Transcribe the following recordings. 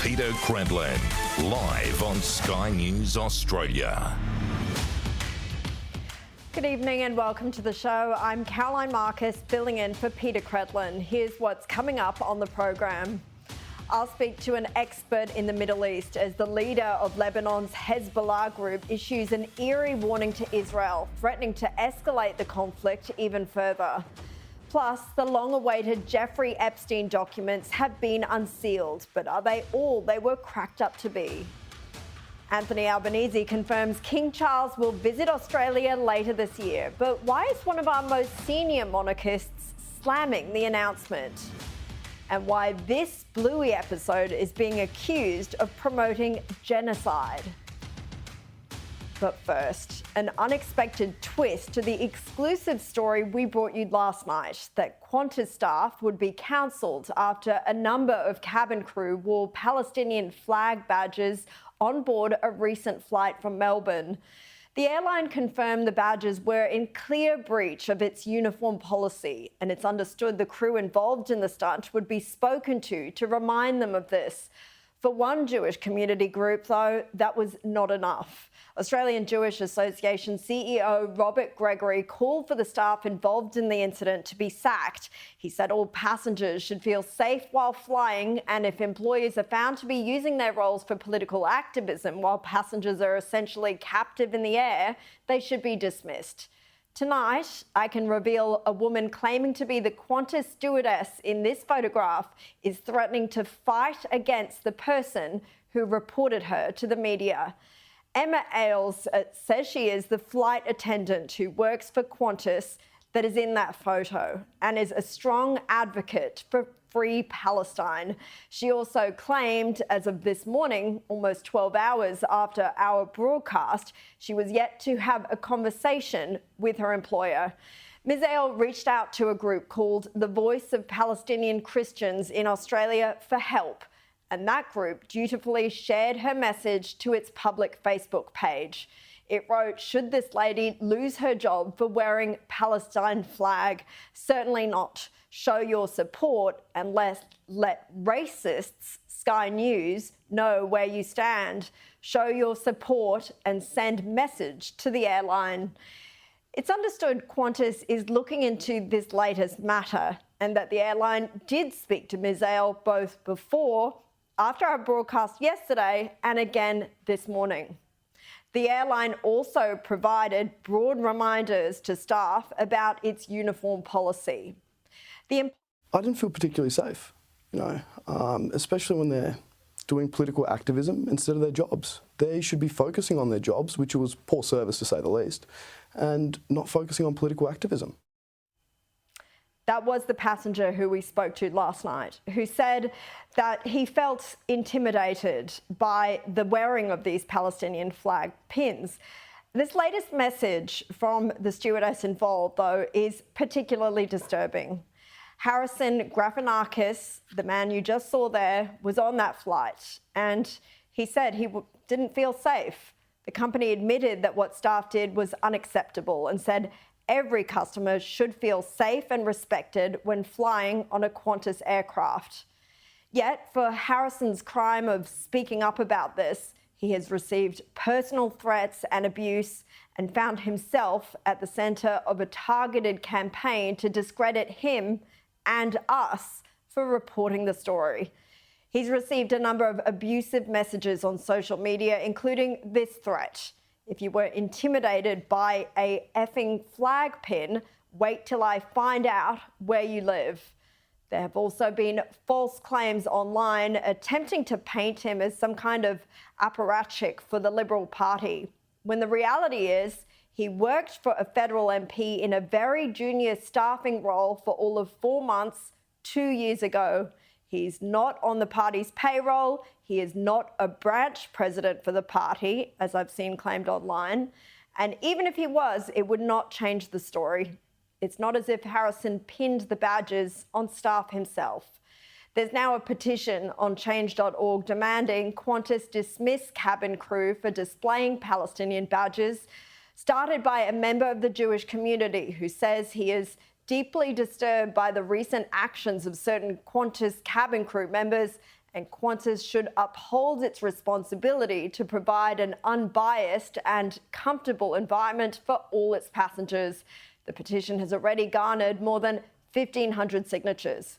Peter Credlin, live on Sky News Australia. Good evening and welcome to the show. I'm Caroline Marcus, filling in for Peter Credlin. Here's what's coming up on the program. I'll speak to an expert in the Middle East as the leader of Lebanon's Hezbollah group issues an eerie warning to Israel, threatening to escalate the conflict even further. Plus, the long-awaited Jeffrey Epstein documents have been unsealed, but are they all they were cracked up to be? Anthony Albanese confirms King Charles will visit Australia later this year, but why is one of our most senior monarchists slamming the announcement? And why this Bluey episode is being accused of promoting genocide. But first, an unexpected twist to the exclusive story we brought you last night that Qantas staff would be cancelled after a number of cabin crew wore Palestinian flag badges on board a recent flight from Melbourne. The airline confirmed the badges were in clear breach of its uniform policy, and it's understood the crew involved in the stunt would be spoken to remind them of this. For one Jewish community group, though, that was not enough. Australian Jewish Association CEO Robert Gregory called for the staff involved in the incident to be sacked. He said all passengers should feel safe while flying, and if employees are found to be using their roles for political activism while passengers are essentially captive in the air, they should be dismissed. Tonight, I can reveal a woman claiming to be the Qantas stewardess in this photograph is threatening to fight against the person who reported her to the media. Emma Ailes says she is the flight attendant who works for Qantas that is in that photo and is a strong advocate for free Palestine. She also claimed, as of this morning, almost 12 hours after our broadcast, she was yet to have a conversation with her employer. Ms. Ale reached out to a group called the Voice of Palestinian Christians in Australia for help, and that group dutifully shared her message to its public Facebook page. It wrote, "Should this lady lose her job for wearing Palestine flag? Certainly not. Show your support and let racists, Sky News, know where you stand. Show your support and send message to the airline." It's understood Qantas is looking into this latest matter and that the airline did speak to Ms. Ale both after our broadcast yesterday and again this morning. The airline also provided broad reminders to staff about its uniform policy. I didn't feel particularly safe, especially when they're doing political activism instead of their jobs. They should be focusing on their jobs, which was poor service to say the least, and not focusing on political activism. That was the passenger who we spoke to last night, who said that he felt intimidated by the wearing of these Palestinian flag pins. This latest message from the stewardess involved, though, is particularly disturbing. Harrison Grafenakis, the man you just saw there, was on that flight, and he said he didn't feel safe. The company admitted that what staff did was unacceptable and said every customer should feel safe and respected when flying on a Qantas aircraft. Yet, for Harrison's crime of speaking up about this, he has received personal threats and abuse and found himself at the centre of a targeted campaign to discredit him and us for reporting the story. He's received a number of abusive messages on social media, including this threat: "If you were intimidated by a effing flag pin, wait till I find out where you live." There have also been false claims online attempting to paint him as some kind of apparatchik for the Liberal Party, when the reality is he worked for a federal MP in a very junior staffing role for all of 4 months 2 years ago. He's not on the party's payroll. He is not a branch president for the party, as I've seen claimed online. And even if he was, it would not change the story. It's not as if Harrison pinned the badges on staff himself. There's now a petition on change.org demanding Qantas dismiss cabin crew for displaying Palestinian badges, started by a member of the Jewish community who says he is deeply disturbed by the recent actions of certain Qantas cabin crew members, and Qantas should uphold its responsibility to provide an unbiased and comfortable environment for all its passengers. The petition has already garnered more than 1,500 signatures.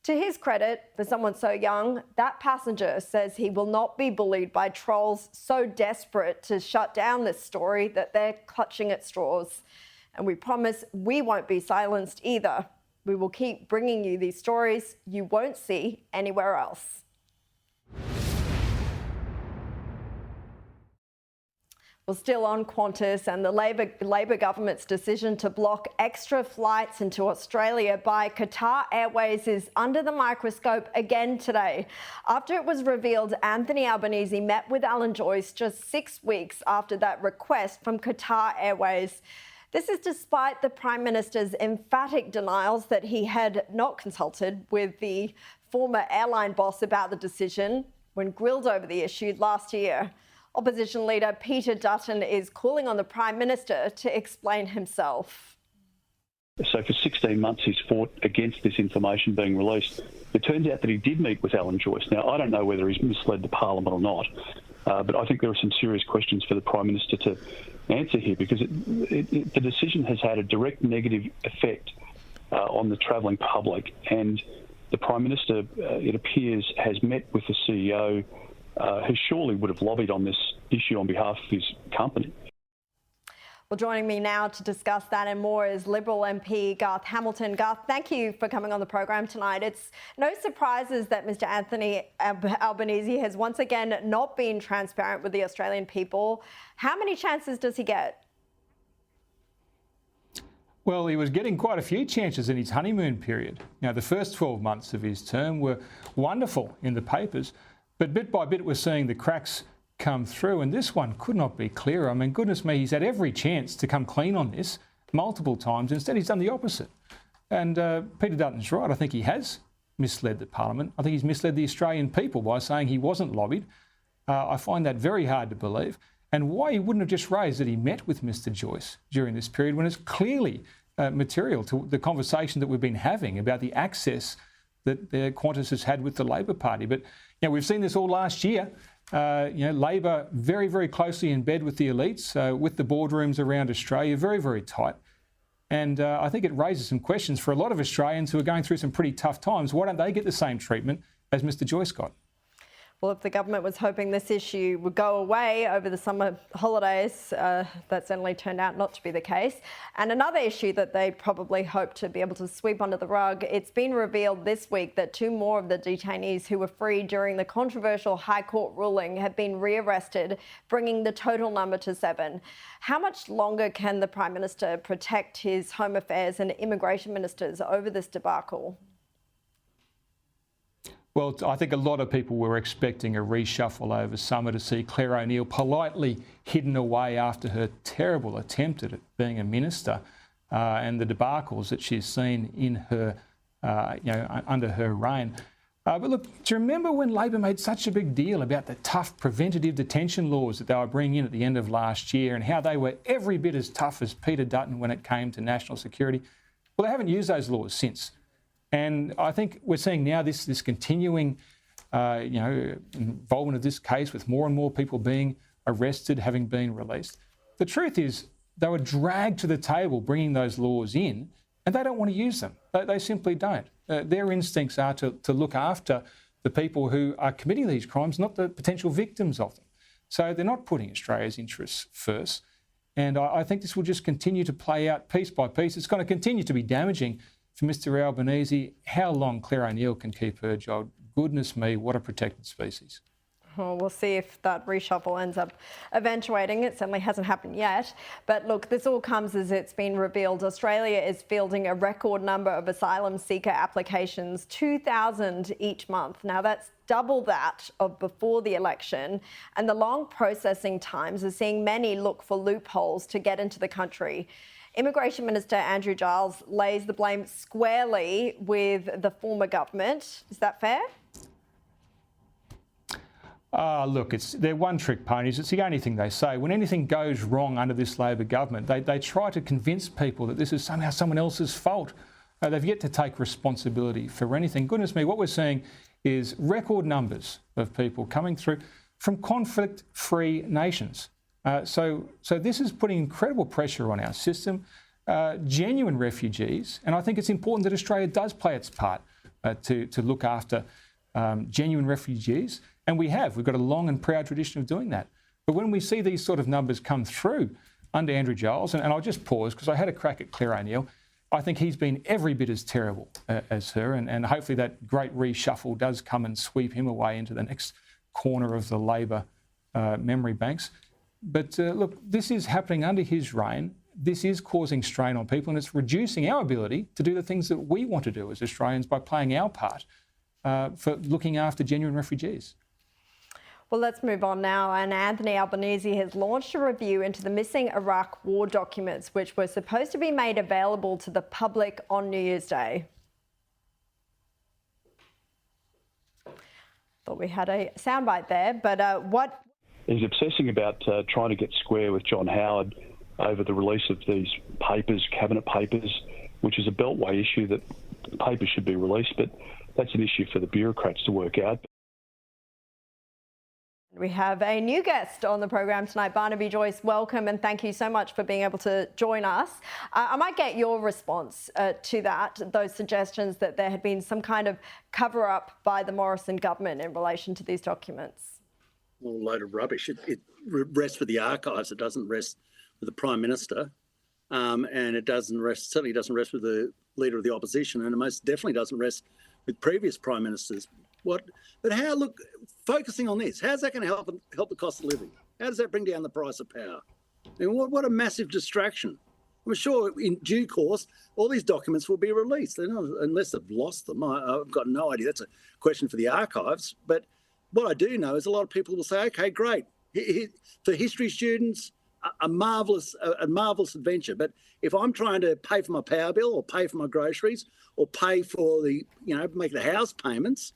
To his credit, for someone so young, that passenger says he will not be bullied by trolls so desperate to shut down this story that they're clutching at straws. And we promise we won't be silenced either. We will keep bringing you these stories you won't see anywhere else. Well, still on Qantas and the Labor government's decision to block extra flights into Australia by Qatar Airways is under the microscope again today, after it was revealed Anthony Albanese met with Alan Joyce just 6 weeks after that request from Qatar Airways. This is despite the Prime Minister's emphatic denials that he had not consulted with the former airline boss about the decision when grilled over the issue last year. Opposition leader Peter Dutton is calling on the Prime Minister to explain himself. So for 16 months he's fought against this information being released. It turns out that he did meet with Alan Joyce. Now, I don't know whether he's misled the Parliament or not, but I think there are some serious questions for the Prime Minister to answer here, because the decision has had a direct negative effect on the travelling public, and the Prime Minister, it appears, has met with the CEO, who surely would have lobbied on this issue on behalf of his company. Well, joining me now to discuss that and more is Liberal MP Garth Hamilton. Garth, thank you for coming on the program tonight. It's no surprises that Mr Anthony Albanese has once again not been transparent with the Australian people. How many chances does he get? Well, he was getting quite a few chances in his honeymoon period. Now, the first 12 months of his term were wonderful in the papers, but bit by bit we're seeing the cracks come through, and this one could not be clearer. I mean, goodness me, he's had every chance to come clean on this multiple times. Instead, he's done the opposite. And Peter Dutton's right. I think he has misled the Parliament. I think he's misled the Australian people by saying he wasn't lobbied. I find that very hard to believe. And why he wouldn't have just raised that he met with Mr Joyce during this period, when it's clearly material to the conversation that we've been having about the access that Qantas has had with the Labor Party. But we've seen this all last year. Labor very, very closely in bed with the elites, with the boardrooms around Australia, very, very tight. And I think it raises some questions for a lot of Australians who are going through some pretty tough times. Why don't they get the same treatment as Mr Joyce got? Well, if the government was hoping this issue would go away over the summer holidays, that certainly turned out not to be the case. And another issue that they probably hoped to be able to sweep under the rug, it's been revealed this week that 2 more of the detainees who were freed during the controversial High Court ruling have been rearrested, bringing the total number to 7. How much longer can the Prime Minister protect his Home Affairs and Immigration Ministers over this debacle? Well, I think a lot of people were expecting a reshuffle over summer to see Claire O'Neill politely hidden away after her terrible attempt at being a minister and the debacles that she's seen in her, under her reign. But look, do you remember when Labor made such a big deal about the tough preventative detention laws that they were bringing in at the end of last year, and how they were every bit as tough as Peter Dutton when it came to national security? Well, they haven't used those laws since. And I think we're seeing now this continuing, involvement of this case, with more and more people being arrested, having been released. The truth is, they were dragged to the table bringing those laws in, and they don't want to use them. They simply don't. Their instincts are to look after the people who are committing these crimes, not the potential victims of them. So they're not putting Australia's interests first. And I think this will just continue to play out piece by piece. It's going to continue to be damaging for Mr Albanese. How long Claire O'Neill can keep her job? Goodness me, what a protected species. Well, we'll see if that reshuffle ends up eventuating. It certainly hasn't happened yet. But look, this all comes as it's been revealed. Australia is fielding a record number of asylum seeker applications, 2,000 each month. Now, that's double that of before the election. And the long processing times are seeing many look for loopholes to get into the country. Immigration Minister Andrew Giles lays the blame squarely with the former government. Is that fair? Look, they're one-trick ponies. It's the only thing they say. When anything goes wrong under this Labor government, they try to convince people that this is somehow someone else's fault. They've yet to take responsibility for anything. Goodness me, what we're seeing is record numbers of people coming through from conflict-free nations. So this is putting incredible pressure on our system. Genuine refugees, and I think it's important that Australia does play its part to look after genuine refugees. And we've got a long and proud tradition of doing that. But when we see these sort of numbers come through under Andrew Giles, and I'll just pause because I had a crack at Claire O'Neill, I think he's been every bit as terrible as her, and hopefully that great reshuffle does come and sweep him away into the next corner of the Labor memory banks. But look, this is happening under his reign. This is causing strain on people, and it's reducing our ability to do the things that we want to do as Australians by playing our part for looking after genuine refugees. Well, let's move on now. And Anthony Albanese has launched a review into the missing Iraq war documents, which were supposed to be made available to the public on New Year's Day. Thought we had a soundbite there, but what? He's obsessing about trying to get square with John Howard over the release of these papers, cabinet papers, which is a beltway issue that papers should be released, but that's an issue for the bureaucrats to work out. We have a new guest on the program tonight, Barnaby Joyce. Welcome, and thank you so much for being able to join us. I might get your response to that, those suggestions that there had been some kind of cover-up by the Morrison government in relation to these documents. Well, a load of rubbish. It rests with the archives. It doesn't rest with the Prime Minister, and it certainly doesn't rest with the Leader of the Opposition, and it most definitely doesn't rest with previous Prime Ministers. Focusing on this, how's that going to help the cost of living? How does that bring down the price of power? And what a massive distraction. I'm sure in due course, all these documents will be released, unless they've lost them. I've got no idea. That's a question for the archives. But what I do know is a lot of people will say, okay, great. For history students, a marvellous adventure. But if I'm trying to pay for my power bill or pay for my groceries or pay for make the house payments,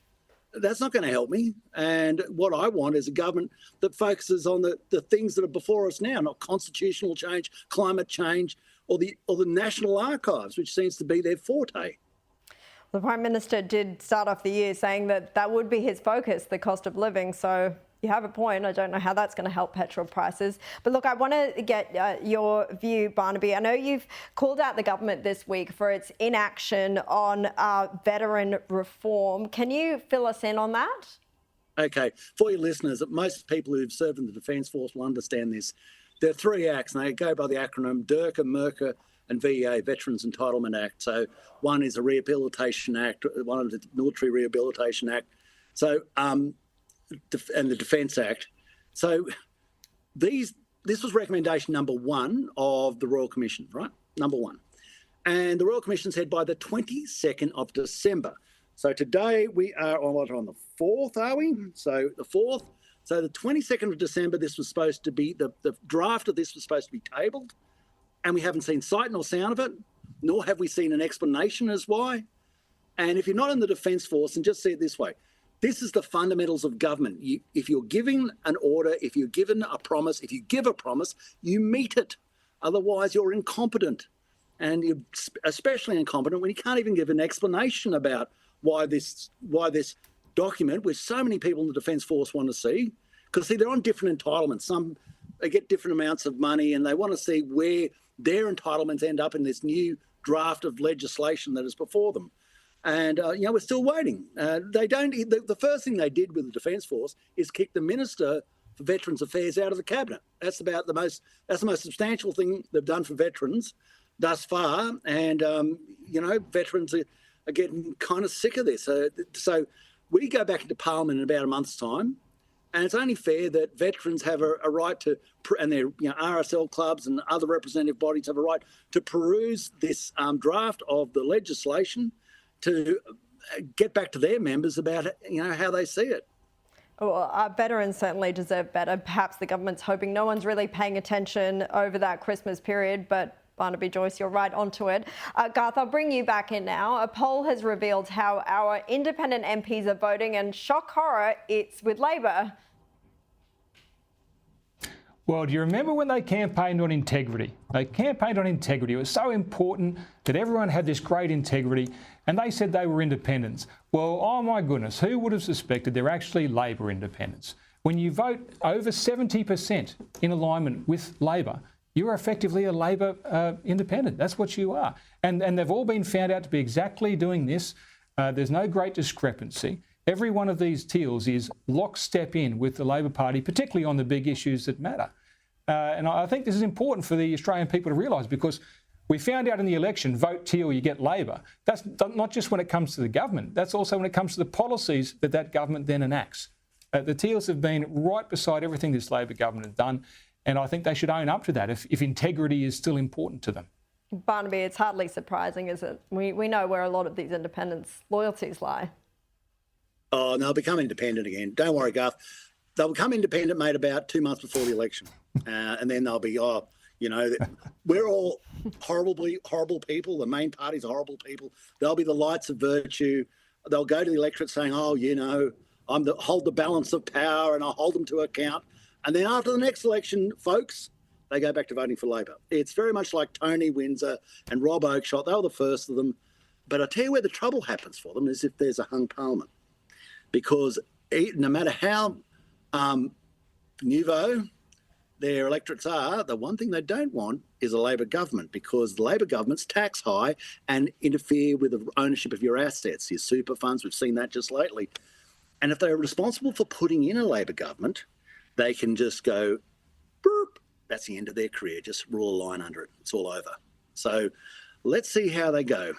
that's not going to help me. And what I want is a government that focuses on the things that are before us now, not constitutional change, climate change, or the National Archives, which seems to be their forte. The Prime Minister did start off the year saying that would be his focus, the cost of living. So you have a point. I don't know how that's going to help petrol prices. But look, I want to get your view, Barnaby. I know you've called out the government this week for its inaction on veteran reform. Can you fill us in on that? Okay. For your listeners, most people who've served in the Defence Force will understand this. There are 3 acts, and they go by the acronym DERCA, MERCA, and VEA, Veterans Entitlement Act. So one is a Rehabilitation Act, one is the Military Rehabilitation Act. So, and the Defence Act. So this was recommendation number 1 of the Royal Commission, right? Number 1. And the Royal Commission said by the 22nd of December. So today we are on the 4th, are we? So the 4th. So the 22nd of December, this was supposed to be, the draft of this was supposed to be tabled. And we haven't seen sight nor sound of it, nor have we seen an explanation as why. And if you're not in the Defence Force, and just see it this way, this is the fundamentals of government. If you're giving an order, if you're given a promise, if you give a promise, you meet it. Otherwise, you're incompetent. And you're especially incompetent when you can't even give an explanation about why this document, which so many people in the Defence Force want to see, because see, they're on different entitlements. Some they get different amounts of money, and they want to see where their entitlements end up in this new draft of legislation that is before them. And we're still waiting. The first thing they did with the Defence Force is kick the Minister for Veterans Affairs out of the cabinet. That's the most substantial thing they've done for veterans thus far. And veterans are getting kind of sick of this. So we go back into Parliament in about a month's time, and it's only fair that veterans have a right to, and their RSL clubs and other representative bodies have a right to peruse this draft of the legislation, to get back to their members about how they see it. Well, our veterans certainly deserve better. Perhaps the government's hoping no one's really paying attention over that Christmas period, but Barnaby Joyce, you're right onto it. Garth, I'll bring you back in now. A poll has revealed how our independent MPs are voting, and shock horror, it's with Labor. Well, do you remember when they campaigned on integrity? They campaigned on integrity. It was so important that everyone had this great integrity, and they said they were independents. Well, oh my goodness, who would have suspected they're actually Labor independents? When you vote over 70% in alignment with Labor, you are effectively a Labor independent. That's what you are. And they've all been found out to be exactly doing this. There's no great discrepancy. Every one of these teals is lockstep in with the Labor Party, particularly on the big issues that matter. And I think this is important for the Australian people to realise, because we found out in the election, vote teal, you get Labor. That's not just when it comes to the government, that's also when it comes to the policies that that government then enacts. The teals have been right beside everything this Labor government has done, and I think they should own up to that if integrity is still important to them. Barnaby, it's hardly surprising, is it? We know where a lot of these independents' loyalties lie. Oh, and they'll become independent again. Don't worry, Garth. They'll become independent, mate, about 2 months before the election. And then they'll be, we're all horrible people. The main party's horrible people. They'll be the lights of virtue. They'll go to the electorate saying, hold the balance of power and I'll hold them to account. And then after the next election, folks, they go back to voting for Labor. It's very much like Tony Windsor and Rob Oakeshott. They were the first of them. But I tell you where the trouble happens for them is if there's a hung parliament. Because no matter how nouveau their electorates are, the one thing they don't want is a Labor government, because the Labor governments tax high and interfere with the ownership of your assets, your super funds. We've seen that just lately. And if they're responsible for putting in a Labor government, they can just go, boop, that's the end of their career. Just rule a line under it. It's all over. So let's see how they go.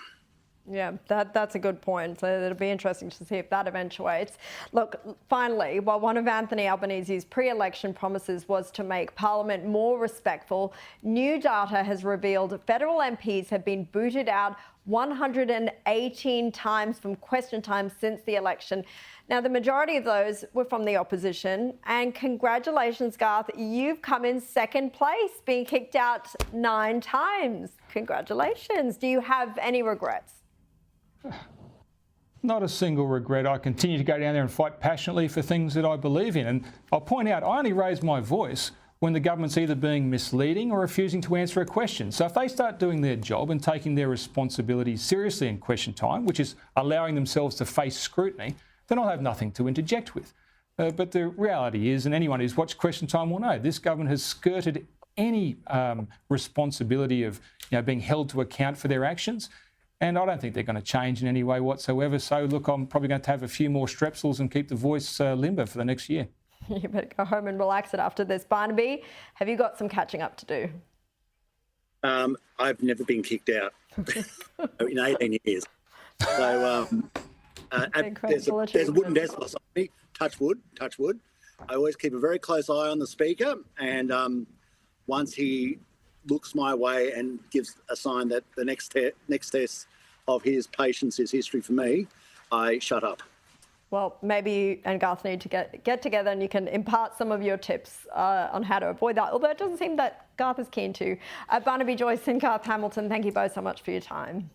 Yeah, that's a good point. So it'll be interesting to see if that eventuates. Look, finally, while one of Anthony Albanese's pre-election promises was to make Parliament more respectful, new data has revealed federal MPs have been booted out 118 times from question time since the election. Now, the majority of those were from the opposition. And congratulations, Garth, you've come in second place, being kicked out 9 times. Congratulations. Do you have any regrets? Not a single regret. I continue to go down there and fight passionately for things that I believe in. And I'll point out, I only raise my voice when the government's either being misleading or refusing to answer a question. So if they start doing their job and taking their responsibilities seriously in question time, which is allowing themselves to face scrutiny, then I'll have nothing to interject with. But the reality is, and anyone who's watched question time will know, this government has skirted any responsibility of being held to account for their actions. And I don't think they're going to change in any way whatsoever. So, look, I'm probably going to have a few more strepsils and keep the voice limber for the next year. You better go home and relax it after this. Barnaby, have you got some catching up to do? I've never been kicked out in 18 years. So there's a wooden desk beside me. Touch wood. I always keep a very close eye on the speaker. And once he looks my way and gives a sign that the next test of his patience is history for me, I shut up. Well, maybe you and Garth need to get together and you can impart some of your tips on how to avoid that, although it doesn't seem that Garth is keen to. Barnaby Joyce and Garth Hamilton, thank you both so much for your time.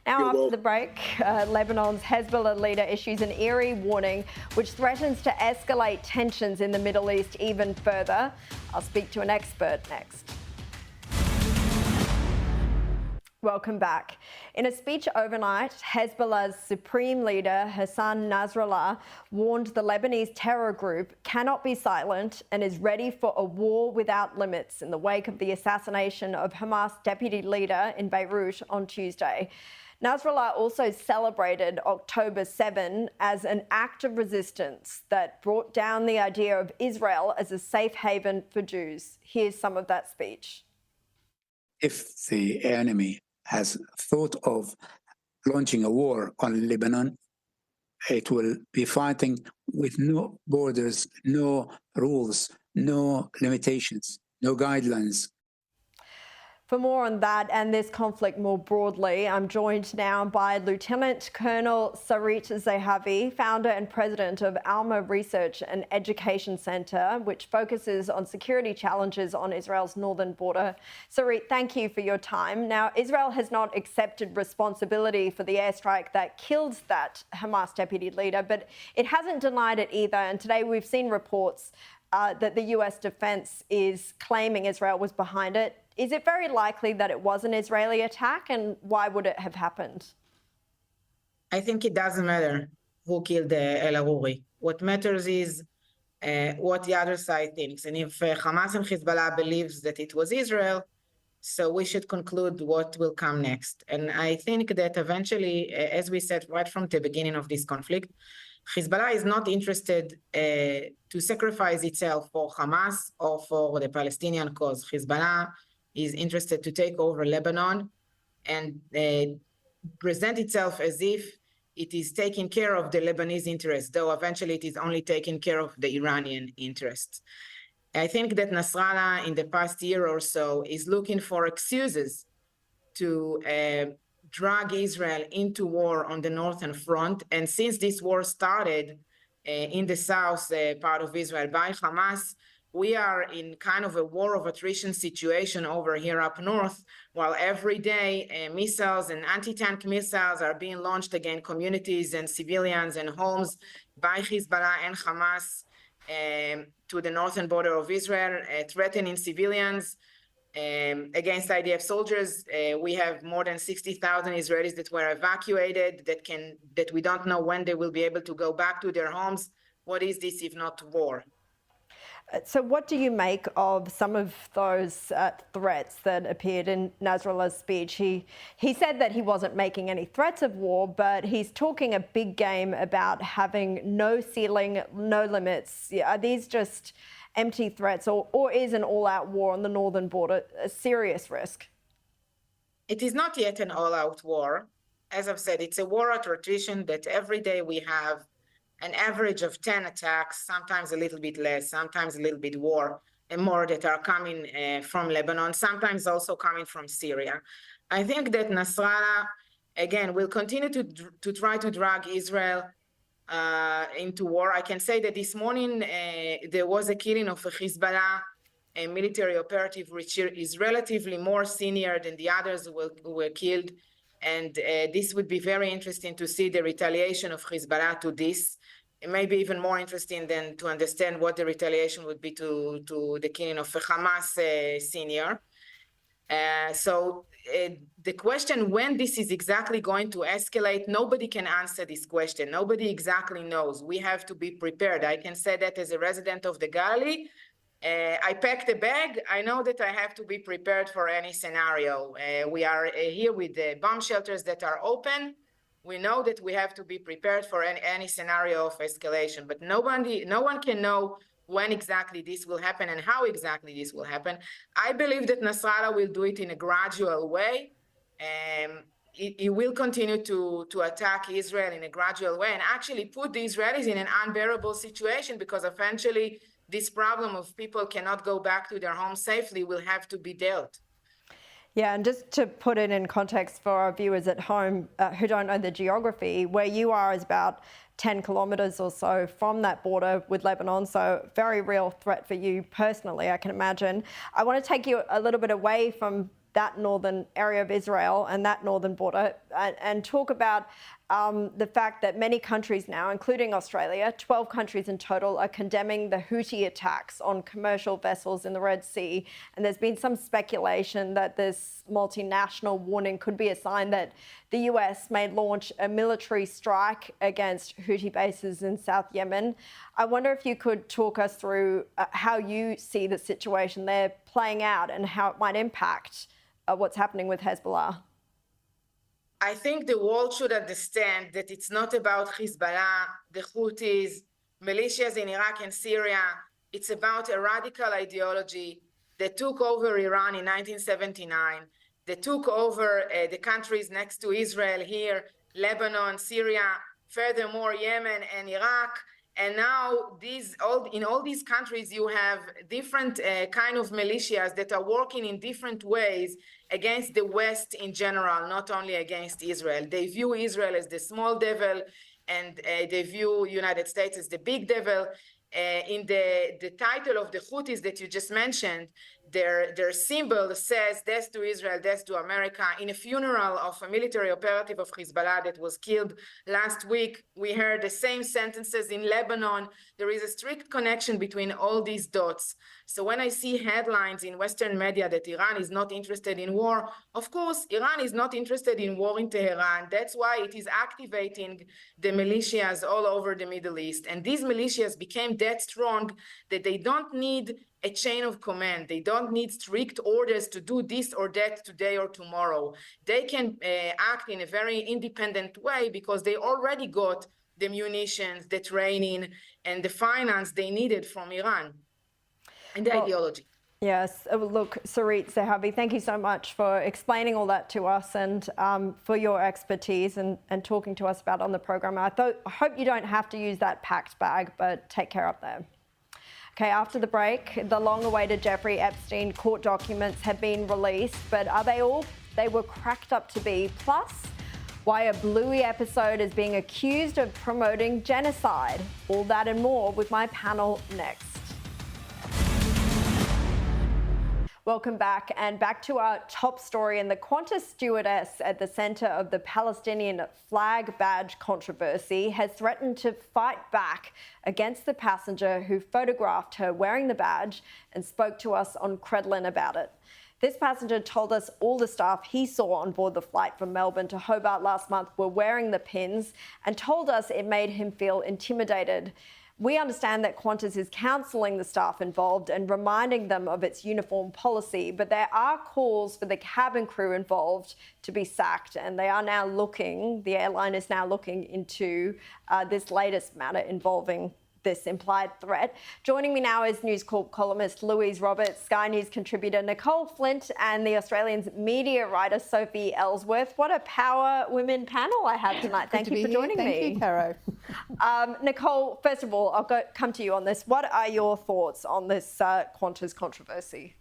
Now, after the break, Lebanon's Hezbollah leader issues an eerie warning which threatens to escalate tensions in the Middle East even further. I'll speak to an expert next. Welcome back. In a speech overnight, Hezbollah's supreme leader, Hassan Nasrallah, warned the Lebanese terror group cannot be silent and is ready for a war without limits in the wake of the assassination of Hamas deputy leader in Beirut on Tuesday. Nasrallah also celebrated October 7 as an act of resistance that brought down the idea of Israel as a safe haven for Jews. Here's some of that speech. If the enemy has thought of launching a war on Lebanon, it will be fighting with no borders, no rules, no limitations, no guidelines. For more on that and this conflict more broadly, I'm joined now by Lieutenant Colonel Sarit Zehavi, founder and president of Alma Research and Education Centre, which focuses on security challenges on Israel's northern border. Sarit, thank you for your time. Now, Israel has not accepted responsibility for the airstrike that killed that Hamas deputy leader, but it hasn't denied it either. And today we've seen reports that the US defense is claiming Israel was behind it. Is it very likely that it was an Israeli attack, and why would it have happened? I think it doesn't matter who killed El Aruri. What matters is what the other side thinks. And if Hamas and Hezbollah believes that it was Israel, so we should conclude what will come next. And I think that eventually, as we said right from the beginning of this conflict, Hezbollah is not interested to sacrifice itself for Hamas or for the Palestinian cause. Hezbollah is interested to take over Lebanon and present itself as if it is taking care of the Lebanese interests, though eventually it is only taking care of the Iranian interests. I think that Nasrallah in the past year or so is looking for excuses to drag Israel into war on the northern front. And since this war started in the south part of Israel by Hamas, we are in kind of a war of attrition situation over here up north, while every day missiles and anti-tank missiles are being launched against communities and civilians and homes by Hezbollah and Hamas to the northern border of Israel, threatening civilians against IDF soldiers. We have more than 60,000 Israelis that were evacuated that we don't know when they will be able to go back to their homes. What is this if not war? So what do you make of some of those threats that appeared in Nasrallah's speech? He said that he wasn't making any threats of war, but he's talking a big game about having no ceiling, no limits. Are these just empty threats, or is an all-out war on the northern border a serious risk? It is not yet an all-out war. As I've said, it's a war at attrition that every day we have an average of 10 attacks, sometimes a little bit less, sometimes a little bit more that are coming from Lebanon, sometimes also coming from Syria. I think that Nasrallah, again, will continue to try to drag Israel into war. I can say that this morning there was a killing of a Hezbollah, a military operative, which is relatively more senior than the others who were killed. And this would be very interesting to see the retaliation of Hezbollah to this. It may be even more interesting than to understand what the retaliation would be to the killing of a Hamas senior. So the question when this is exactly going to escalate, nobody can answer this question. Nobody exactly knows. We have to be prepared. I can say that as a resident of the Galilee. I packed a bag. I know that I have to be prepared for any scenario. We are here with the bomb shelters that are open. We know that we have to be prepared for any scenario of escalation, but no one can know when exactly this will happen and how exactly this will happen. I believe that Nasrallah will do it in a gradual way. He will continue to attack Israel in a gradual way and actually put the Israelis in an unbearable situation, because eventually this problem of people cannot go back to their homes safely will have to be dealt. Yeah, and just to put it in context for our viewers at home who don't know the geography, where you are is about 10 kilometres or so from that border with Lebanon, so very real threat for you personally, I can imagine. I want to take you a little bit away from that northern area of Israel and that northern border and talk about the fact that many countries now, including Australia, 12 countries in total, are condemning the Houthi attacks on commercial vessels in the Red Sea. And there's been some speculation that this multinational warning could be a sign that the US may launch a military strike against Houthi bases in South Yemen. I wonder if you could talk us through how you see the situation there playing out and how it might impact what's happening with Hezbollah. I think the world should understand that it's not about Hezbollah, the Houthis, militias in Iraq and Syria. It's about a radical ideology that took over Iran in 1979, that took over the countries next to Israel here, Lebanon, Syria, furthermore Yemen and Iraq. And now in all these countries, you have different kind of militias that are working in different ways against the West in general, not only against Israel. They view Israel as the small devil, and they view United States as the big devil. In the title of the Houthis that you just mentioned, their symbol says death to Israel, death to America. In a funeral of a military operative of Hezbollah that was killed last week, we heard the same sentences in Lebanon. There is a strict connection between all these dots. So when I see headlines in Western media that Iran is not interested in war, of course, Iran is not interested in war in Tehran. That's why it is activating the militias all over the Middle East. And these militias became that strong that they don't need a chain of command. They don't need strict orders to do this or that today or tomorrow. They can act in a very independent way because they already got the munitions, the training, and the finance they needed from Iran and the ideology. Yes, look, Sarit Zehavi, thank you so much for explaining all that to us and for your expertise and talking to us about on the program. I hope you don't have to use that packed bag, but take care up there. Okay, after the break, the long-awaited Jeffrey Epstein court documents have been released, but are they all they were cracked up to be? Plus, why a Bluey episode is being accused of promoting genocide. All that and more with my panel next. Welcome back, and back to our top story. And the Qantas stewardess at the centre of the Palestinian flag badge controversy has threatened to fight back against the passenger who photographed her wearing the badge and spoke to us on Credlin about it. This passenger told us all the staff he saw on board the flight from Melbourne to Hobart last month were wearing the pins and told us it made him feel intimidated. We understand that Qantas is counselling the staff involved and reminding them of its uniform policy, but there are calls for the cabin crew involved to be sacked, and the airline is now looking into this latest matter involving this implied threat. Joining me now is News Corp columnist Louise Roberts, Sky News contributor Nicole Flint, and the Australian's media writer Sophie Ellsworth. What a power women panel I have tonight. Thank you for joining me. Thank you, Caro. Nicole, first of all, I'll come to you on this. What are your thoughts on this Qantas controversy?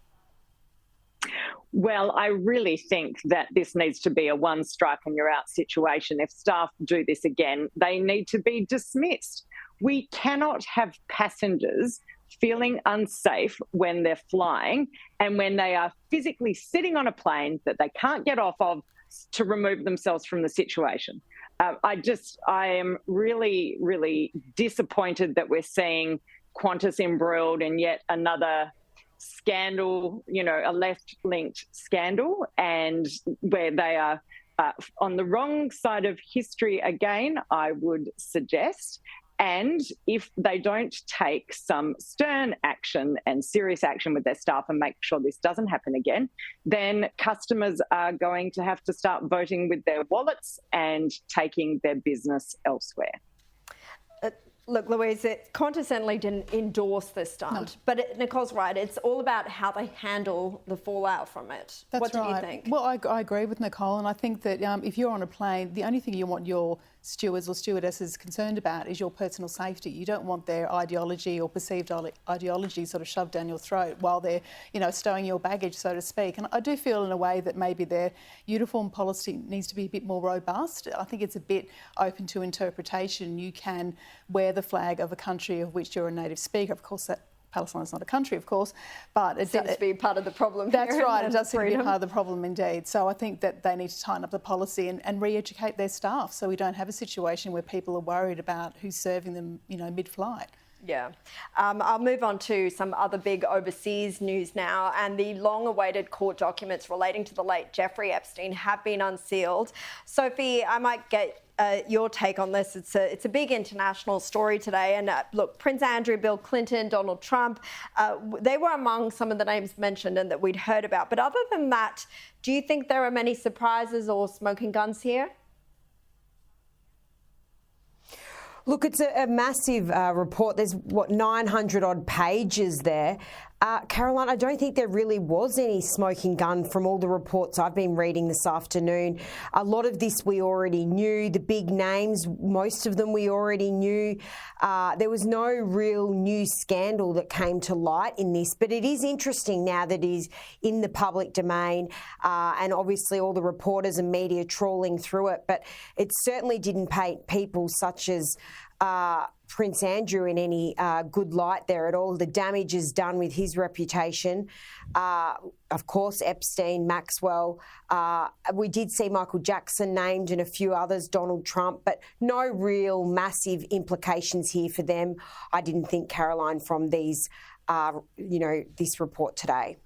Well, I really think that this needs to be a one strike and you're out situation. If staff do this again, they need to be dismissed. We cannot have passengers feeling unsafe when they're flying and when they are physically sitting on a plane that they can't get off of to remove themselves from the situation. I am really, really disappointed that we're seeing Qantas embroiled in yet another scandal, a left-linked scandal, and where they are on the wrong side of history again, I would suggest. And if they don't take some stern action and serious action with their staff and make sure this doesn't happen again, then customers are going to have to start voting with their wallets and taking their business elsewhere. Look, Louise, Qantas certainly didn't endorse this stunt, but Nicole's right. It's all about how they handle the fallout from it. That's what do you think? Well, I agree with Nicole, and I think that if you're on a plane, the only thing you want your stewards or stewardesses concerned about is your personal safety. You don't want their ideology or perceived ideology sort of shoved down your throat while they're, stowing your baggage, so to speak. And I do feel in a way that maybe their uniform policy needs to be a bit more robust. I think it's a bit open to interpretation. You can wear the flag of a country of which you're a native speaker. Of course, that Palestine's not a country, of course, but it seems to be part of the problem. That's right, it does seem to be part of the problem indeed. So I think that they need to tighten up the policy and re-educate their staff so we don't have a situation where people are worried about who's serving them, mid-flight. Yeah. I'll move on to some other big overseas news now, and the long-awaited court documents relating to the late Jeffrey Epstein have been unsealed. Sophie, I might get your take on this. It's a big international story today. And look, Prince Andrew, Bill Clinton, Donald Trump, they were among some of the names mentioned and that we'd heard about. But other than that, do you think there are many surprises or smoking guns here? Look, it's a massive report. There's, 900 odd pages there. Caroline, I don't think there really was any smoking gun from all the reports I've been reading this afternoon. A lot of this we already knew. The big names, most of them we already knew. There was no real new scandal that came to light in this, but it is interesting now that it is in the public domain and obviously all the reporters and media trawling through it, but it certainly didn't paint people such as Prince Andrew in any good light there at all. The damage is done with his reputation. Of course, Epstein, Maxwell. We did see Michael Jackson named and a few others, Donald Trump, but no real massive implications here for them, I didn't think, Caroline, from these, this report today.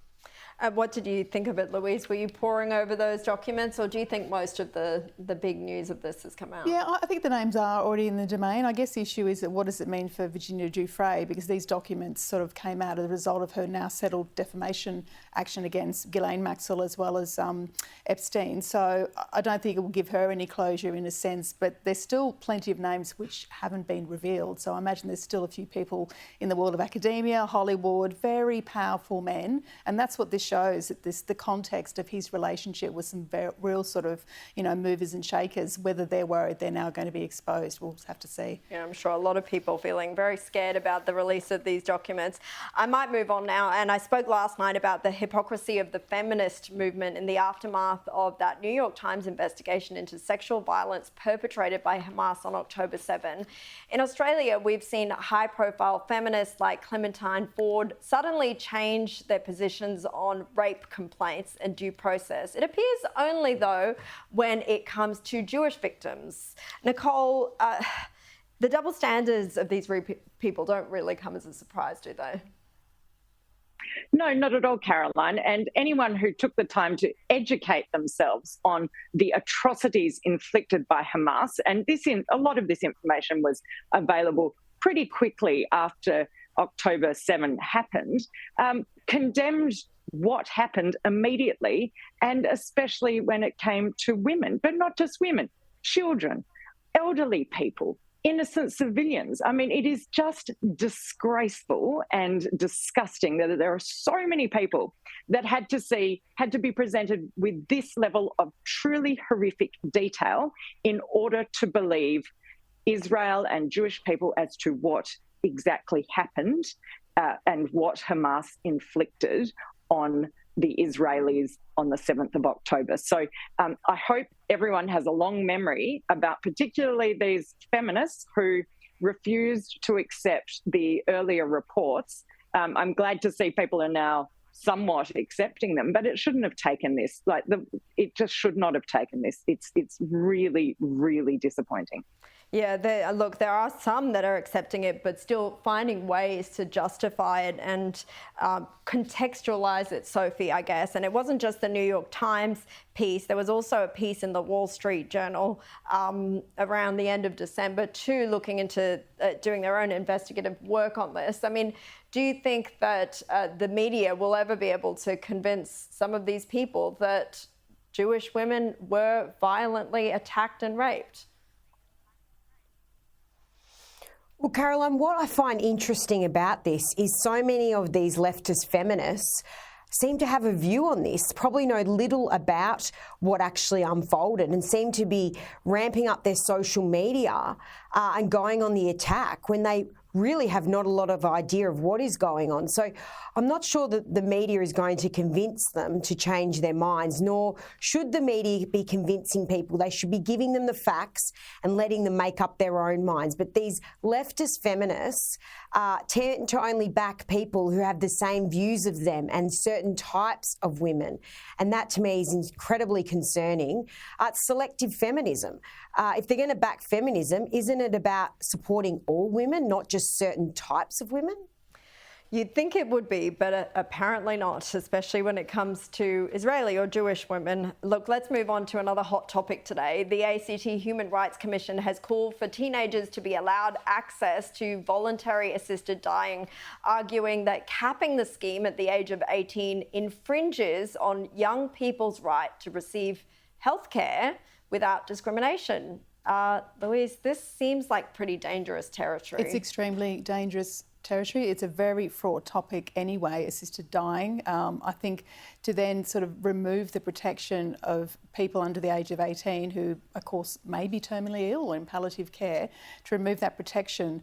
What did you think of it, Louise? Were you poring over those documents, or do you think most of the big news of this has come out? Yeah, I think the names are already in the domain. I guess the issue is that what does it mean for Virginia Giuffre, because these documents sort of came out as a result of her now settled defamation action against Ghislaine Maxwell as well as Epstein. So I don't think it will give her any closure in a sense, but there's still plenty of names which haven't been revealed. So I imagine there's still a few people in the world of academia, Hollywood, very powerful men, and that's what this shows, that the context of his relationship with some real sort of, movers and shakers. Whether they're worried they're now going to be exposed, we'll have to see. Yeah, I'm sure a lot of people feeling very scared about the release of these documents. I might move on now, and I spoke last night about the hypocrisy of the feminist movement in the aftermath of that New York Times investigation into sexual violence perpetrated by Hamas on October 7. In Australia, we've seen high-profile feminists like Clementine Ford suddenly change their positions on rape complaints and due process. It appears only, though, when it comes to Jewish victims. Nicole, the double standards of these people don't really come as a surprise, do they? No, not at all, Caroline. And anyone who took the time to educate themselves on the atrocities inflicted by Hamas, and a lot of this information was available pretty quickly after October 7 happened, condemned what happened immediately, and especially when it came to women, but not just women, children, elderly people, innocent civilians. I mean, it is just disgraceful and disgusting that there are so many people that had to be presented with this level of truly horrific detail in order to believe Israel and Jewish people as to what exactly happened and what Hamas inflicted on the Israelis on the 7th of October. So I hope everyone has a long memory about particularly these feminists who refused to accept the earlier reports. I'm glad to see people are now somewhat accepting them, but it shouldn't have taken this. It just should not have taken this. It's really, really disappointing. Yeah, there are some that are accepting it, but still finding ways to justify it and contextualize it, Sophie, I guess. And it wasn't just the New York Times piece. There was also a piece in the Wall Street Journal around the end of December, too, looking into doing their own investigative work on this. I mean, do you think that the media will ever be able to convince some of these people that Jewish women were violently attacked and raped? Well, Caroline, what I find interesting about this is so many of these leftist feminists seem to have a view on this, probably know little about what actually unfolded, and seem to be ramping up their social media and going on the attack when they really have not a lot of idea of what is going on. So I'm not sure that the media is going to convince them to change their minds, nor should the media be convincing people. They should be giving them the facts and letting them make up their own minds. But these leftist feminists tend to only back people who have the same views of them and certain types of women. And that to me is incredibly concerning. It's selective feminism. If they're going to back feminism, isn't it about supporting all women, not just certain types of women? You'd think it would be, but apparently not, especially when it comes to Israeli or Jewish women. Look, let's move on to another hot topic today. The ACT Human Rights Commission has called for teenagers to be allowed access to voluntary assisted dying, arguing that capping the scheme at the age of 18 infringes on young people's right to receive healthcare without discrimination. Louise, this seems like pretty dangerous territory. It's extremely dangerous territory. It's a very fraught topic anyway, assisted dying. I think to then sort of remove the protection of people under the age of 18 who, of course, may be terminally ill or in palliative care, to remove that protection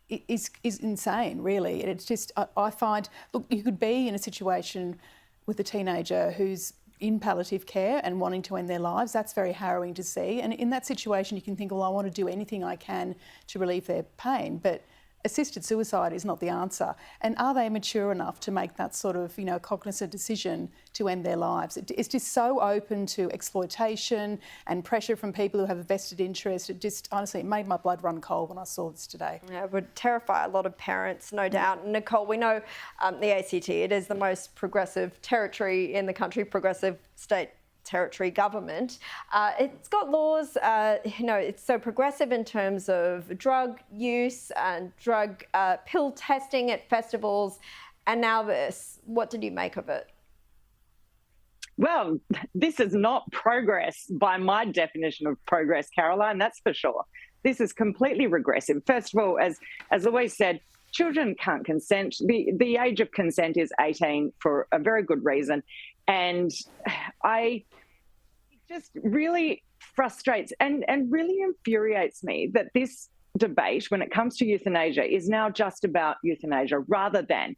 is insane, really. It's just, I find, look, you could be in a situation with a teenager who's in palliative care and wanting to end their lives. That's very harrowing to see. And in that situation, you can think, well, I want to do anything I can to relieve their pain. But assisted suicide is not the answer. And are they mature enough to make that sort of, cognizant decision to end their lives? It's just so open to exploitation and pressure from people who have a vested interest. It just, honestly, it made my blood run cold when I saw this today. Yeah, it would terrify a lot of parents, no doubt. Nicole, we know the ACT, it is the most progressive territory in the country, progressive state territory government. It's got laws, it's so progressive in terms of drug use and drug pill testing at festivals. And now this, what did you make of it? Well, this is not progress by my definition of progress, Caroline, that's for sure. This is completely regressive. First of all, as Louise said, children can't consent. The age of consent is 18 for a very good reason. And it just really frustrates and really infuriates me that this debate, when it comes to euthanasia, is now just about euthanasia rather than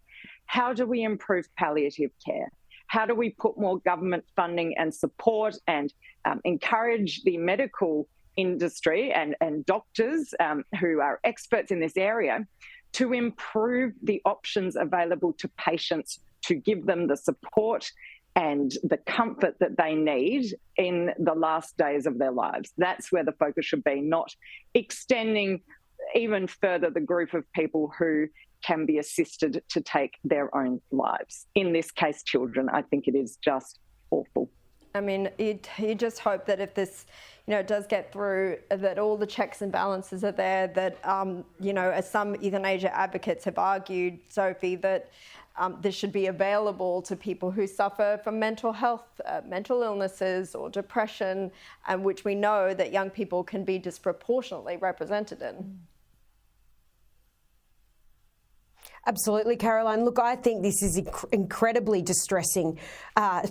how do we improve palliative care? How do we put more government funding and support and encourage the medical industry and doctors who are experts in this area to improve the options available to patients to give them the support and the comfort that they need in the last days of their lives. That's where the focus should be, not extending even further the group of people who can be assisted to take their own lives. In this case, children. I think it is just awful. I mean, you just hope that if this, does get through, that all the checks and balances are there, that, as some euthanasia advocates have argued, Sophie, that this should be available to people who suffer from mental health, mental illnesses or depression, and which we know that young people can be disproportionately represented in. Absolutely, Caroline. Look, I think this is an incredibly distressing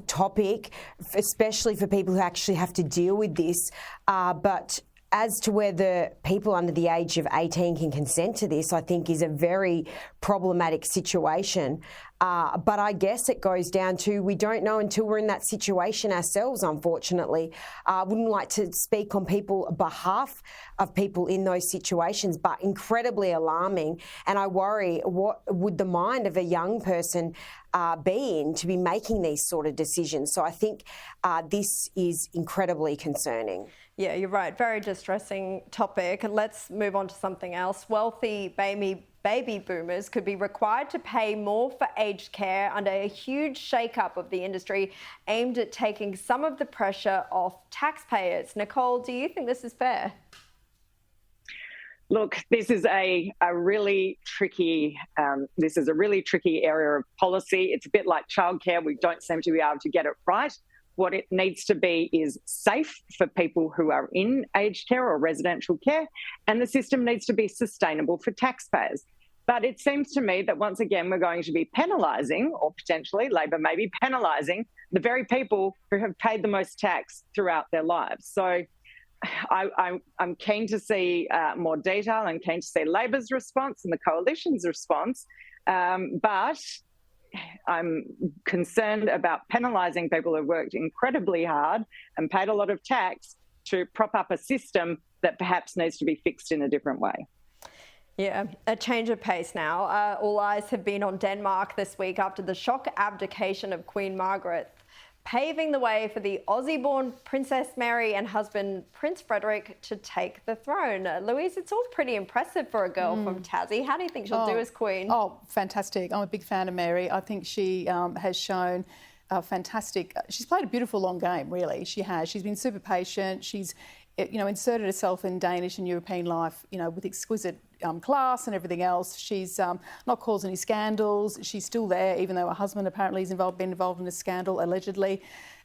topic, especially for people who actually have to deal with this. But as to whether people under the age of 18 can consent to this, I think is a very problematic situation. But I guess it goes down to we don't know until we're in that situation ourselves, unfortunately. I wouldn't like to speak on behalf of people in those situations, but incredibly alarming. And I worry, what would the mind of a young person be in to be making these sort of decisions? So I think this is incredibly concerning. Yeah, you're right. Very distressing topic. And let's move on to something else. Wealthy baby boomers could be required to pay more for aged care under a huge shake-up of the industry aimed at taking some of the pressure off taxpayers. Nicole, do you think this is fair? Look, this is a really tricky area of policy. It's a bit like childcare. We don't seem to be able to get it right. What it needs to be is safe for people who are in aged care or residential care, and the system needs to be sustainable for taxpayers. But it seems to me that once again, we're going to be penalising, or potentially Labor may be penalising, the very people who have paid the most tax throughout their lives. So I'm keen to see more detail and keen to see Labor's response and the Coalition's response. But I'm concerned about penalising people who've worked incredibly hard and paid a lot of tax to prop up a system that perhaps needs to be fixed in a different way. Yeah, a change of pace now. All eyes have been on Denmark this week after the shock abdication of Queen Margaret, paving the way for the Aussie-born Princess Mary and husband Prince Frederick to take the throne. Louise, it's all pretty impressive for a girl from Tassie. How do you think she'll do as Queen? Oh, fantastic. I'm a big fan of Mary. I think she has shown fantastic... She's played a beautiful long game, really. She has. She's been super patient. She's, inserted herself in Danish and European life, with exquisite class and everything else. She's not caused any scandals. She's still there, even though her husband apparently has been involved in a scandal, allegedly.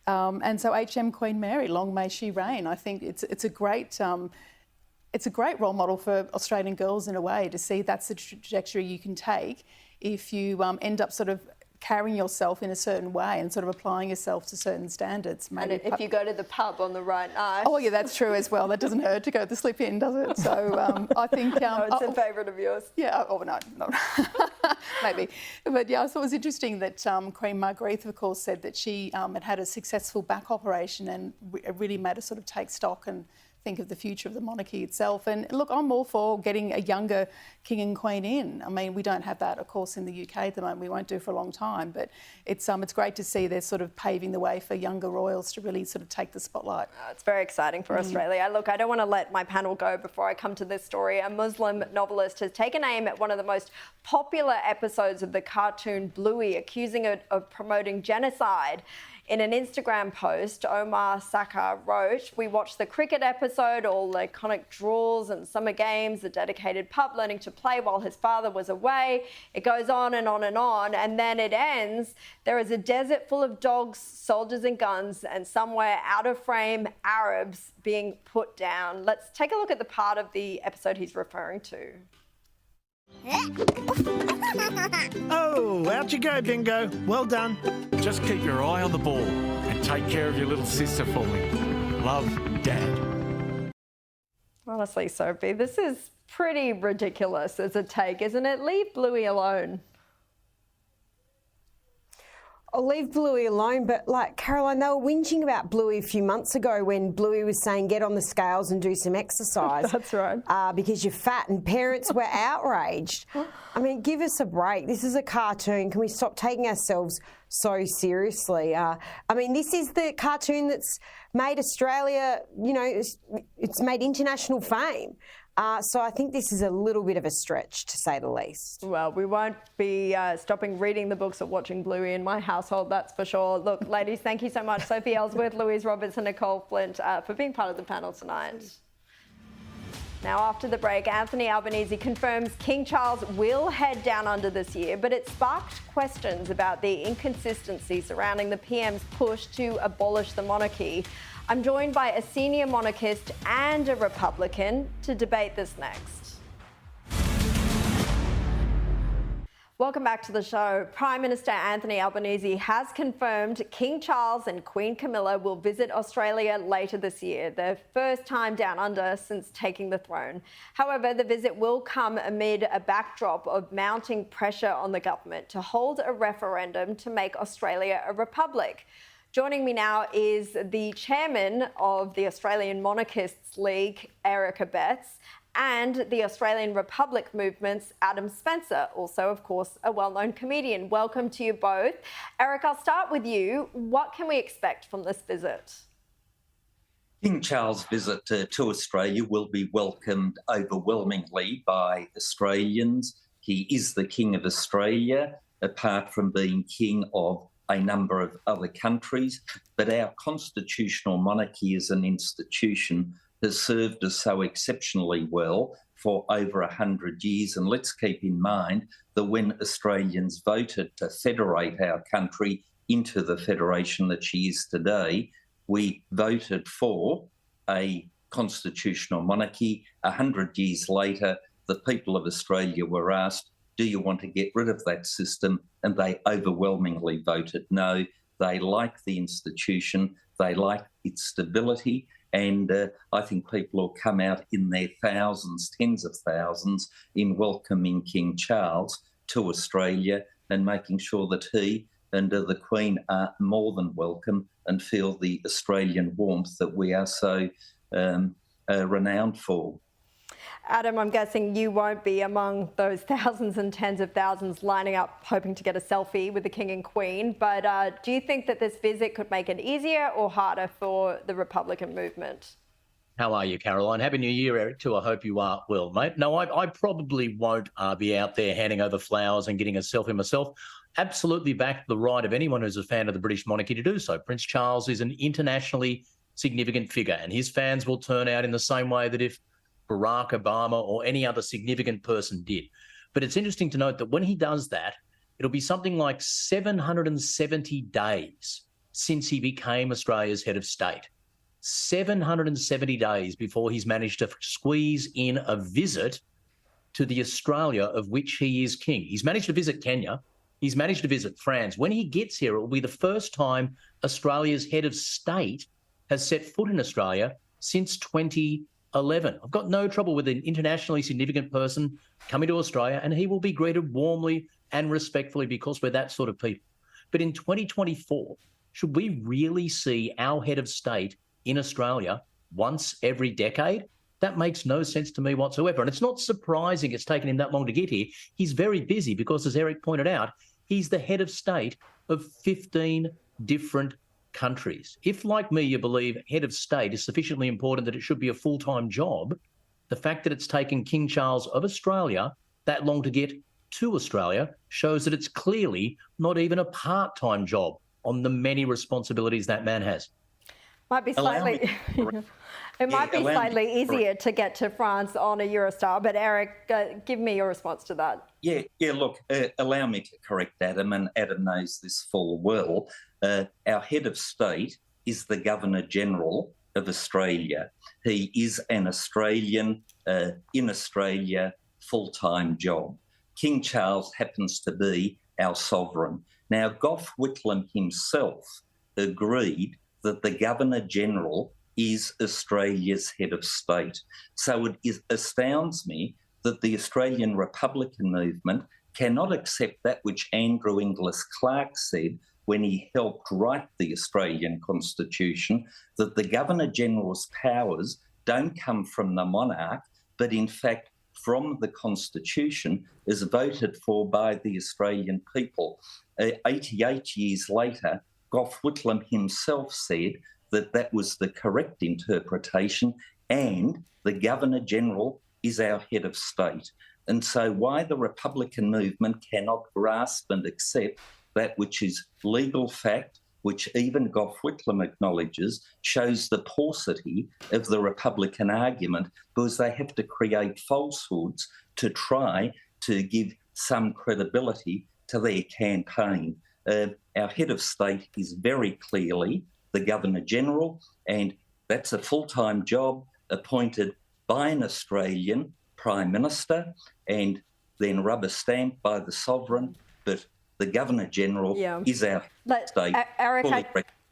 And so HM Queen Mary, long may she reign. I think it's a great role model for Australian girls in a way, to see that's the trajectory you can take if you end up sort of carrying yourself in a certain way and sort of applying yourself to certain standards. Maybe and if you go to the pub on the right night. Oh, yeah, that's true as well. That doesn't hurt to go to the slip in, does it? So I think... no, it's a favourite of yours. Yeah, no. Maybe. But yeah, I thought it was interesting that Queen Margrethe, of course, said that she had a successful back operation and it really made her sort of take stock and think of the future of the monarchy itself. And look, I'm all for getting a younger king and queen in. I mean, we don't have that, of course, in the UK at the moment. We won't do for a long time, but it's great to see they're sort of paving the way for younger royals to really sort of take the spotlight. It's very exciting for Australia. Look, I don't want to let my panel go before I come to this story. A Muslim novelist has taken aim at one of the most popular episodes of the cartoon Bluey, accusing it of promoting genocide. In an Instagram post, Omar Sakar wrote, "We watched the cricket episode, all the iconic draws and summer games, the dedicated pup learning to play while his father was away. It goes on and on and on, and then it ends. There is a desert full of dogs, soldiers and guns, and somewhere out of frame, Arabs being put down." Let's take a look at the part of the episode he's referring to. Oh, out you go, Bingo. Well done. Just keep your eye on the ball and take care of your little sister for me. Love, Dad. Honestly, Sophie, this is pretty ridiculous as a take, isn't it? Leave Bluey alone. I'll leave Bluey alone, but like Caroline, they were whinging about Bluey a few months ago when Bluey was saying get on the scales and do some exercise. That's right. Because you're fat, and parents were outraged. I mean, give us a break. This is a cartoon. Can we stop taking ourselves so seriously? I mean, this is the cartoon that's made Australia, you know, it's made international fame. So I think this is a little bit of a stretch, to say the least. Well, we won't be stopping reading the books or watching Bluey in my household, that's for sure. Look, ladies, thank you so much. Sophie Ellsworth, Louise Roberts and Nicole Flint for being part of the panel tonight. Now, after the break, Anthony Albanese confirms King Charles will head down under this year, but it sparked questions about the inconsistency surrounding the PM's push to abolish the monarchy. I'm joined by a senior monarchist and a Republican to debate this next. Welcome back to the show. Prime Minister Anthony Albanese has confirmed King Charles and Queen Camilla will visit Australia later this year, their first time down under since taking the throne. However, the visit will come amid a backdrop of mounting pressure on the government to hold a referendum to make Australia a republic. Joining me now is the chairman of the Australian Monarchists League, Erica Betts, and the Australian Republic Movement's Adam Spencer, also, of course, a well-known comedian. Welcome to you both. Eric, I'll start with you. What can we expect from this visit? King Charles' visit to Australia will be welcomed overwhelmingly by Australians. He is the King of Australia, apart from being King of a number of other countries, but our constitutional monarchy as an institution has served us so exceptionally well for over 100 years. And let's keep in mind that when Australians voted to federate our country into the federation that she is today, we voted for a constitutional monarchy. 100 years later, the people of Australia were asked, do you want to get rid of that system? And they overwhelmingly voted no. They like the institution, they like its stability, and I think people will come out in their thousands, tens of thousands, in welcoming King Charles to Australia and making sure that he and the Queen are more than welcome and feel the Australian warmth that we are so renowned for. Adam, I'm guessing you won't be among those thousands and tens of thousands lining up hoping to get a selfie with the King and Queen, but do you think that this visit could make it easier or harder for the Republican movement? How are you, Caroline? Happy New Year, Eric, too. I hope you are well, mate. No, I probably won't be out there handing over flowers and getting a selfie myself. Absolutely back the right of anyone who's a fan of the British monarchy to do so. Prince Charles is an internationally significant figure, and his fans will turn out in the same way that if Barack Obama or any other significant person did. But it's interesting to note that when he does that, it'll be something like 770 days since he became Australia's head of state. 770 days before he's managed to squeeze in a visit to the Australia of which he is king. He's managed to visit Kenya, He's managed to visit France. When he gets here, it will be the first time Australia's head of state has set foot in Australia since 2011. I've got no trouble with an internationally significant person coming to Australia, and he will be greeted warmly and respectfully because we're that sort of people. But in 2024, should we really see our head of state in Australia once every decade? That makes no sense to me whatsoever. And it's not surprising it's taken him that long to get here. He's very busy because, as Eric pointed out, he's the head of state of 15 different countries. If, like me, you believe head of state is sufficiently important that it should be a full-time job, the fact that it's taken King Charles of Australia that long to get to Australia shows that it's clearly not even a part-time job on the many responsibilities that man has. Might be slightly... It might be slightly easier to get to France on a Eurostar, but Eric, give me your response to that. Yeah, look, allow me to correct Adam, and Adam knows this full well. Our head of state is the Governor-General of Australia. He is an Australian, in Australia, full-time job. King Charles happens to be our sovereign. Now, Gough Whitlam himself agreed that the Governor-General is Australia's head of state. So it astounds me that the Australian Republican movement cannot accept that which Andrew Inglis Clark said when he helped write the Australian Constitution, that the Governor-General's powers don't come from the monarch, but in fact from the Constitution as voted for by the Australian people. 88 years later, Gough Whitlam himself said that that was the correct interpretation, and the Governor-General is our head of state. And so why the Republican movement cannot grasp and accept that which is legal fact, which even Gough Whitlam acknowledges, shows the paucity of the Republican argument, because they have to create falsehoods to try to give some credibility to their campaign. Our head of state is very clearly the Governor-General, and that's a full-time job appointed by an Australian Prime Minister and then rubber-stamped by the Sovereign, but the Governor-General is our state. Eric,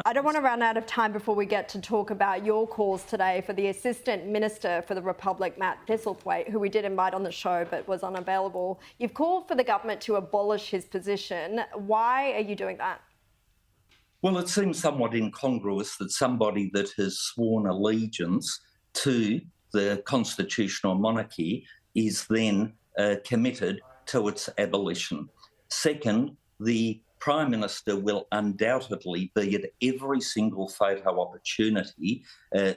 I don't want to run out of time before we get to talk about your calls today for the Assistant Minister for the Republic, Matt Thistlethwaite, who we did invite on the show but was unavailable. You've called for the government to abolish his position. Why are you doing that? Well, it seems somewhat incongruous that somebody that has sworn allegiance to the constitutional monarchy is then committed to its abolition. Second, the Prime Minister will undoubtedly be at every single photo opportunity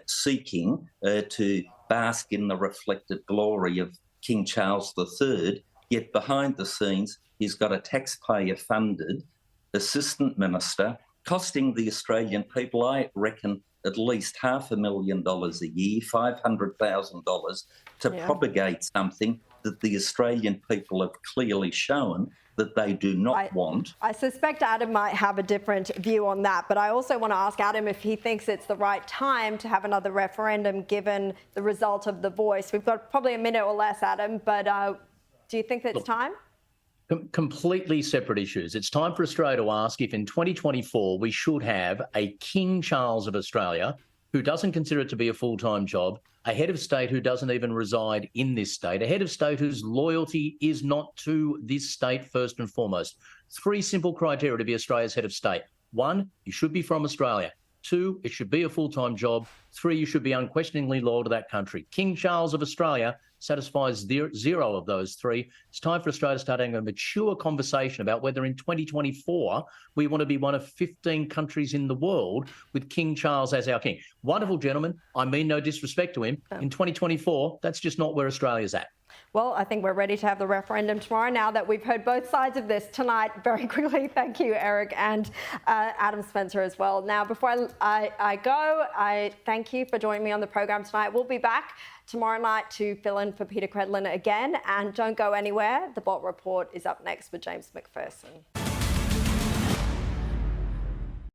seeking to bask in the reflected glory of King Charles III, yet behind the scenes he's got a taxpayer-funded Assistant Minister costing the Australian people, I reckon, at least $500,000 a year, $500,000, to propagate something that the Australian people have clearly shown that they do not want. I suspect Adam might have a different view on that, but I also want to ask Adam if he thinks it's the right time to have another referendum given the result of The Voice. We've got probably a minute or less, Adam, but do you think that it's time? Completely separate issues. It's time for Australia to ask if in 2024 we should have a King Charles of Australia who doesn't consider it to be a full-time job, a head of state who doesn't even reside in this state, a head of state whose loyalty is not to this state first and foremost. 3 simple criteria to be Australia's head of state. 1, you should be from Australia. 2, it should be a full-time job. 3, you should be unquestioningly loyal to that country. King Charles of Australia satisfies 0 of those 3. It's time for Australia to start having a mature conversation about whether in 2024 we want to be one of 15 countries in the world with King Charles as our king. Wonderful gentleman. I mean no disrespect to him. In 2024, that's just not where Australia's at. Well, I think we're ready to have the referendum tomorrow now that we've heard both sides of this tonight very quickly. Thank you, Eric, and Adam Spencer as well. Now, before I go, I thank you for joining me on the program tonight. We'll be back tomorrow night to fill in for Peter Credlin again, and don't go anywhere. The Bot Report is up next with James McPherson.